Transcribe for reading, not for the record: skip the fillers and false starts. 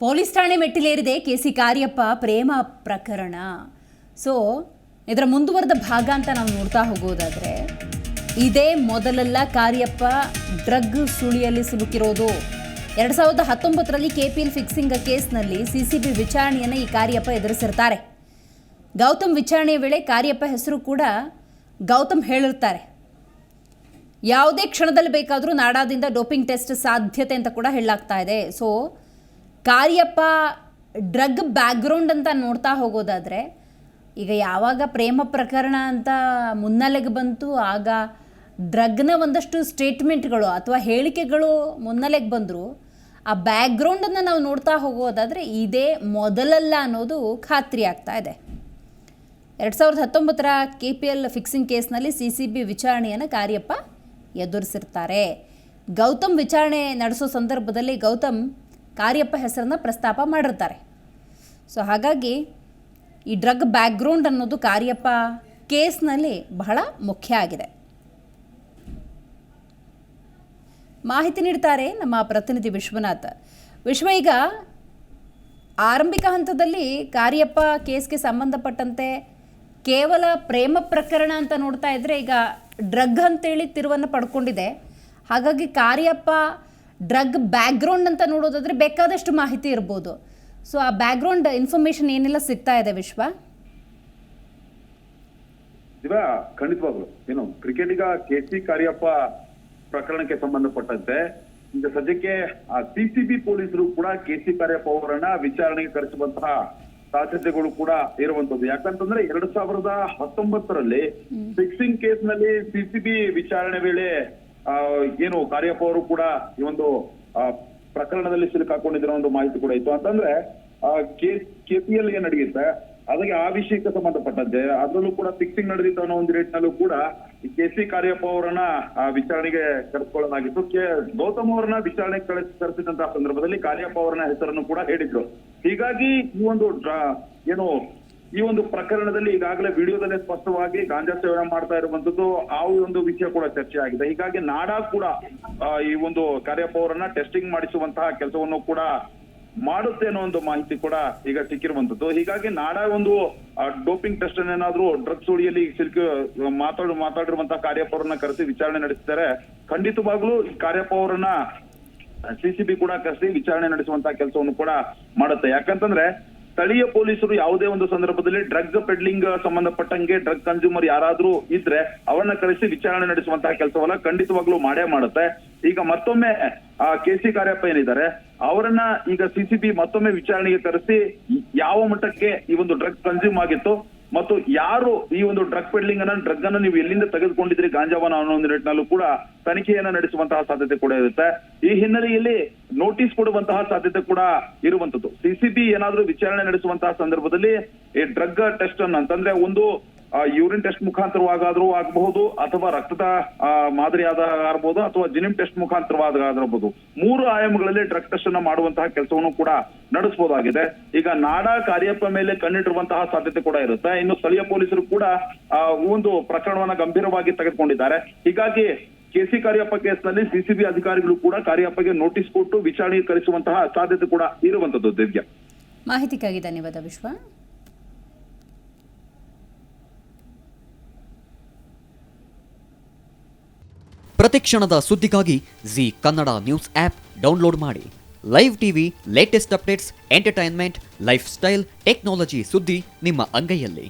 Police ಠಾಣೆ ಮೆಟ್ಟಿಲೇರಿದೆ KC Cariappa ಪ್ರೇಮ ಪ್ರಕರಣ. So ಇದರ ಮುಂದುವರೆದ ಭಾಗ ಅಂತ ನಾವು ನೋಡ್ತಾ ಹೋಗೋದಾದರೆ, ಇದೇ ಮೊದಲೆಲ್ಲ ಕಾರ್ಯಪ್ಪ ಡ್ರಗ್ ಸುಳಿಯಲ್ಲಿ ಸಿಲುಕಿರೋದು. 2019ರಲ್ಲಿ KPL ಫಿಕ್ಸಿಂಗ್ ಕೇಸ್ನಲ್ಲಿ CCB ವಿಚಾರಣೆಯನ್ನು ಈ ಕಾರ್ಯಪ್ಪ ಎದುರಿಸಿರ್ತಾರೆ. ಗೌತಮ್ ವಿಚಾರಣೆಯ ವೇಳೆ ಕಾರ್ಯಪ್ಪ ಹೆಸರು ಕೂಡ ಗೌತಮ್ ಹೇಳಿರ್ತಾರೆ. ಯಾವುದೇ ಕ್ಷಣದಲ್ಲಿ ಬೇಕಾದರೂ ನಾಡಾದಿಂದ ಡೋಪಿಂಗ್ ಟೆಸ್ಟ್ ಸಾಧ್ಯತೆ ಅಂತ ಕೂಡ ಹೇಳಲಾಗ್ತಾ ಇದೆ. ಸೊ ಕಾರ್ಯಪ್ಪ ಡ್ರಗ್ ಬ್ಯಾಕ್ಗ್ರೌಂಡ್ ಅಂತ ನೋಡ್ತಾ ಹೋಗೋದಾದರೆ, ಈಗ ಯಾವಾಗ ಪ್ರೇಮ ಪ್ರಕರಣ ಅಂತ ಮುನ್ನೆಲೆಗೆ ಬಂತು, ಆಗ ಡ್ರಗ್ನ ಒಂದಷ್ಟು ಸ್ಟೇಟ್ಮೆಂಟ್ಗಳು ಅಥವಾ ಹೇಳಿಕೆಗಳು ಮುನ್ನೆಲೆಗೆ ಬಂದರು. ಆ ಬ್ಯಾಕ್ಗ್ರೌಂಡನ್ನು ನಾವು ನೋಡ್ತಾ ಹೋಗೋದಾದರೆ ಇದೇ ಮೊದಲಲ್ಲ ಅನ್ನೋದು ಖಾತ್ರಿ ಆಗ್ತಾ ಇದೆ. 2019ರ KPL ಫಿಕ್ಸಿಂಗ್ ಕೇಸ್ನಲ್ಲಿ CCB ವಿಚಾರಣೆಯನ್ನು ಕಾರ್ಯಪ್ಪ ಎದುರಿಸಿರ್ತಾರೆ. ಗೌತಮ್ ವಿಚಾರಣೆ ನಡೆಸೋ ಸಂದರ್ಭದಲ್ಲಿ ಗೌತಮ್ ಕಾರ್ಯಪ್ಪ ಹೆಸರನ್ನು ಪ್ರಸ್ತಾಪ ಮಾಡಿರ್ತಾರೆ. ಸೊ ಹಾಗಾಗಿ ಈ ಡ್ರಗ್ ಬ್ಯಾಕ್ಗ್ರೌಂಡ್ ಅನ್ನೋದು ಕಾರ್ಯಪ್ಪ ಕೇಸ್ನಲ್ಲಿ ಬಹಳ ಮುಖ್ಯ ಆಗಿದೆ. ಮಾಹಿತಿ ನೀಡ್ತಾರೆ ನಮ್ಮ ಪ್ರತಿನಿಧಿ ವಿಶ್ವನಾಥ್. ಈಗ ಆರಂಭಿಕ ಹಂತದಲ್ಲಿ ಕಾರ್ಯಪ್ಪ ಕೇಸ್ಗೆ ಸಂಬಂಧಪಟ್ಟಂತೆ ಕೇವಲ ಪ್ರೇಮ ಪ್ರಕರಣ ಅಂತ ನೋಡ್ತಾ ಇದ್ದರೆ, ಈಗ ಡ್ರಗ್ ಅಂತೇಳಿ ತಿರುವನ್ನು ಪಡ್ಕೊಂಡಿದೆ. ಹಾಗಾಗಿ ಕಾರ್ಯಪ್ಪ ಡ್ರಗ್ ಬ್ಯಾಕ್ಗ್ರೌಂಡ್ ಅಂತ ನೋಡೋದಾದರೆ ಬೇಕಾದಷ್ಟು ಮಾಹಿತಿ ಇರ್ಬೋದು. ಸೊ ಆ ಬ್ಯಾಕ್ಗ್ರೌಂಡ್ ಇನ್ಫಾರ್ಮೇಷನ್ ಏನೆಲ್ಲ ಸಿಗ್ತಾ ಇದೆ ವಿಶ್ವ? ಖಂಡಿತವಾಗ್ಲು ಏನು ಕ್ರಿಕೆಟಿಗ KC ಕಾರ್ಯಪ್ಪ ಪ್ರಕರಣಕ್ಕೆ ಸಂಬಂಧಪಟ್ಟಂತೆ ಈಗ ಸದ್ಯಕ್ಕೆ CCB ಪೊಲೀಸರು ಕೂಡ KC ಕಾರ್ಯಪ್ಪ ಅವರನ್ನ ವಿಚಾರಣೆಗೆ ಕರೆಸುವಂತಹ ಸಾಧ್ಯತೆಗಳು ಕೂಡ ಇರುವಂತದ್ದು. ಯಾಕಂತಂದ್ರೆ 2019ರಲ್ಲಿ ಫಿಕ್ಸಿಂಗ್ ಕೇಸ್ ನಲ್ಲಿ CCB ವಿಚಾರಣೆ ವೇಳೆ ಏನು ಕಾರ್ಯಪ್ಪ ಅವರು ಕೂಡ ಈ ಒಂದು ಪ್ರಕರಣದಲ್ಲಿ ಸಿಲುಕಾಕೊಂಡಿರೋ ಒಂದು ಮಾಹಿತಿ ಕೂಡ ಇತ್ತು. ಅಂತಂದ್ರೆ KPL ಏನ್ ನಡೆಯುತ್ತೆ ಅದಕ್ಕೆ ಆ ವಿಷಯಕ್ಕೆ ಸಂಬಂಧಪಟ್ಟಂತೆ ಅದರಲ್ಲೂ ಕೂಡ ಫಿಕ್ಸಿಂಗ್ ನಡೆದಿತ್ತು ಅನ್ನೋ ಒಂದು ರೇಟ್ನಲ್ಲೂ ಕೂಡ KC ಕಾರ್ಯಪ್ಪ ಅವರನ್ನ ವಿಚಾರಣೆಗೆ ಕರೆಸ್ಕೊಳ್ಳಲಾಗಿತ್ತು. ಗೌತಮ್ ಅವರನ್ನ ವಿಚಾರಣೆಗೆ ಕರೆಸಿದಂತಹ ಸಂದರ್ಭದಲ್ಲಿ ಕಾರ್ಯಪ್ಪ ಅವರನ್ನ ಹೆಸರನ್ನು ಕೂಡ ಹೇಳಿದ್ರು. ಹೀಗಾಗಿ ಈ ಒಂದು ಪ್ರಕರಣದಲ್ಲಿ ಈಗಾಗಲೇ ವಿಡಿಯೋದಲ್ಲೇ ಸ್ಪಷ್ಟವಾಗಿ ಗಾಂಜಾ ಸೇವನೆ ಮಾಡ್ತಾ ಇರುವಂತದ್ದು ಆ ಒಂದು ವಿಷಯ ಕೂಡ ಚರ್ಚೆ ಆಗಿದೆ. ಹೀಗಾಗಿ ನಾಡಾ ಕೂಡ ಈ ಒಂದು ಕಾರ್ಯಪ್ಪ ಅವರನ್ನ ಟೆಸ್ಟಿಂಗ್ ಮಾಡಿಸುವಂತಹ ಕೆಲಸವನ್ನು ಕೂಡ ಮಾಡುತ್ತೆ ಅನ್ನೋ ಒಂದು ಮಾಹಿತಿ ಕೂಡ ಈಗ ಸಿಕ್ಕಿರುವಂತದ್ದು. ಹೀಗಾಗಿ ನಾಡಾ ಒಂದು ಡೋಪಿಂಗ್ ಟೆಸ್ಟ್ ಏನಾದ್ರೂ ಡ್ರಗ್ಸ್ ಸುಳಿಯಲ್ಲಿ ಸಿಲುಕಿ ಮಾತಾಡಿರುವಂತಹ ಕಾರ್ಯಪ್ಪ ಅವರನ್ನ ಕರೆಸಿ ವಿಚಾರಣೆ ನಡೆಸಿದ್ದಾರೆ. ಖಂಡಿತವಾಗ್ಲೂ ಈ ಕಾರ್ಯಪ್ಪ ಅವರನ್ನ CCB ಕೂಡ ಕರೆಸಿ ವಿಚಾರಣೆ ನಡೆಸುವಂತಹ ಕೆಲಸವನ್ನು ಕೂಡ ಮಾಡುತ್ತೆ. ಯಾಕಂತಂದ್ರೆ ಸ್ಥಳೀಯ ಪೊಲೀಸರು ಯಾವುದೇ ಒಂದು ಸಂದರ್ಭದಲ್ಲಿ ಡ್ರಗ್ ಪೆಡ್ಲಿಂಗ್ ಸಂಬಂಧಪಟ್ಟಂಗೆ ಡ್ರಗ್ ಕನ್ಸ್ಯೂಮರ್ ಯಾರಾದ್ರೂ ಇದ್ರೆ ಅವರನ್ನ ಕರೆಸಿ ವಿಚಾರಣೆ ನಡೆಸುವಂತಹ ಕೆಲಸವನ್ನ ಖಂಡಿತವಾಗ್ಲೂ ಮಾಡೇ ಮಾಡುತ್ತೆ. ಈಗ ಮತ್ತೊಮ್ಮೆ KC ಕಾರ್ಯಪ್ಪ ಏನಿದ್ದಾರೆ ಅವರನ್ನ ಈಗ CCB ಮತ್ತೊಮ್ಮೆ ವಿಚಾರಣೆಗೆ ಕರೆಸಿ ಯಾವ ಮಟ್ಟಕ್ಕೆ ಈ ಒಂದು ಡ್ರಗ್ ಕನ್ಸ್ಯೂಮ್ ಆಗಿತ್ತು ಮತ್ತು ಯಾರು ಈ ಒಂದು ಡ್ರಗ್ ಪೆಡ್ಲಿಂಗ್ ಡ್ರಗ್ ಅನ್ನ ನೀವು ಎಲ್ಲಿಂದ ತೆಗೆದುಕೊಂಡಿದ್ರಿ ಗಾಂಜಾವನ್ನ ಅನ್ನೋ ಒಂದು ನಿಟ್ಟಿನಲ್ಲೂ ಕೂಡ ತನಿಖೆಯನ್ನ ನಡೆಸುವಂತಹ ಸಾಧ್ಯತೆ ಕೂಡ ಇರುತ್ತೆ. ಈ ಹಿನ್ನೆಲೆಯಲ್ಲಿ ನೋಟಿಸ್ ಕೊಡುವಂತಹ ಸಾಧ್ಯತೆ ಕೂಡ ಇರುವಂತದ್ದು. CCB ಏನಾದ್ರೂ ವಿಚಾರಣೆ ನಡೆಸುವಂತಹ ಸಂದರ್ಭದಲ್ಲಿ ಈ ಡ್ರಗ್ ಟೆಸ್ಟ್ ಅನ್ನ ಅಂತಂದ್ರೆ ಒಂದು ಯೂರಿನ್ ಟೆಸ್ಟ್ ಮುಖಾಂತರವಾಗಾದ್ರೂ ಆಗಬಹುದು, ಅಥವಾ ರಕ್ತದ ಮಾದರಿ ಆಗಬಹುದು, ಅಥವಾ ಜಿನಿಮ್ ಟೆಸ್ಟ್ ಮುಖಾಂತರವಾಗಬಹುದು. 3 ಆಯಾಮಗಳಲ್ಲಿ ಡ್ರಗ್ ಟೆಸ್ಟ್ ಅನ್ನ ಮಾಡುವಂತಹ ಕೆಲಸವನ್ನು ಕೂಡ ನಡೆಸಬಹುದಾಗಿದೆ. ಈಗ ನಾಡಾ ಕಾರ್ಯಪ್ಪ ಮೇಲೆ ಕಣ್ಣಿಟ್ಟಿರುವಂತಹ ಸಾಧ್ಯತೆ ಕೂಡ ಇರುತ್ತೆ. ಇನ್ನು ಸ್ಥಳೀಯ ಪೊಲೀಸರು ಕೂಡ ಒಂದು ಪ್ರಕರಣವನ್ನ ಗಂಭೀರವಾಗಿ ತೆಗೆದುಕೊಂಡಿದ್ದಾರೆ. ಹೀಗಾಗಿ KC ಕಾರ್ಯಪ್ಪ ಕೇಸ್ನಲ್ಲಿ CCB ಅಧಿಕಾರಿಗಳು ಕೂಡ ಕಾರ್ಯಪ್ಪಗೆ ನೋಟಿಸ್ ಕೊಟ್ಟು ವಿಚಾರಣೆಗೆ ಕರೆಸುವಂತಹ ಸಾಧ್ಯತೆ ಕೂಡ ಇರುವಂತದ್ದು. ದಿವ್ಯ, ಮಾಹಿತಿಗಾಗಿ ಧನ್ಯವಾದ ವಿಶ್ವ. ಪ್ರತಿಕ್ಷಣದ ಸುದ್ದಿಗಾಗಿ Zee Kannada news app download ಮಾಡಿ. Live TV, latest updates, entertainment, lifestyle, technology ಸುದ್ದಿ ನಿಮ್ಮ ಅಂಗೈಯಲ್ಲಿ.